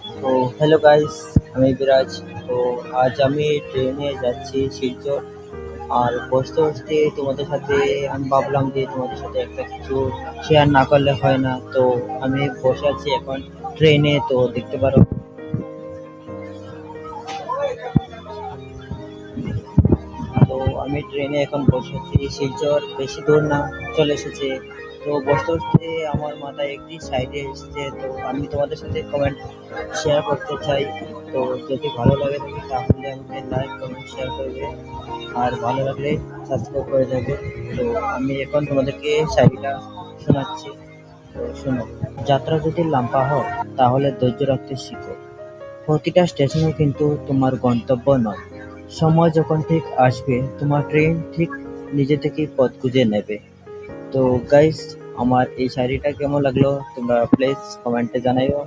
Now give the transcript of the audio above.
তো hello guys, আমি বিরাজ। তো আজ আমি ট্রেনে যাচ্ছি শিলচর। আর বসতে বসতে তোমাদের সাথে আমি ভাবলাম যে তোমাদের সাথে একটা কিছু শেয়ার না করলে হয় না। তো আমি বসে আছি এখন ট্রেনে, তো দেখতে পারো। তো আমি ট্রেনে এখন বসে আছি শিলচর, বেশি দূর না, চলে এসেছে। তো বসতে বসতে আমার মাথায় একটি সাইডে এসেছে, তো আমি তোমাদের সাথে কমেন্ট শেয়ার করতে চাই। তো যদি ভালো লাগে থাকে তাহলে আমাকে লাইক কমেন্ট শেয়ার করবে, আর ভালো লাগলে সাবস্ক্রাইব করে যাবে। তো আমি এখন তোমাদেরকে শায়রিটা শোনাচ্ছি, তো শোনো। যাত্রা যদি লম্বা হয় তাহলে ধৈর্য রাখতে শিখো। প্রতিটা স্টেশনে কিন্তু তোমার গন্তব্য নয়। সময় যখন ঠিক আসবে তোমার ট্রেন ঠিক নিজে থেকেই পথ খুঁজে নেবে। তো গাইস, আমার এই শায়রিটা কেমন লাগলো তোমরা প্লিজ কমেন্টে জানাইও।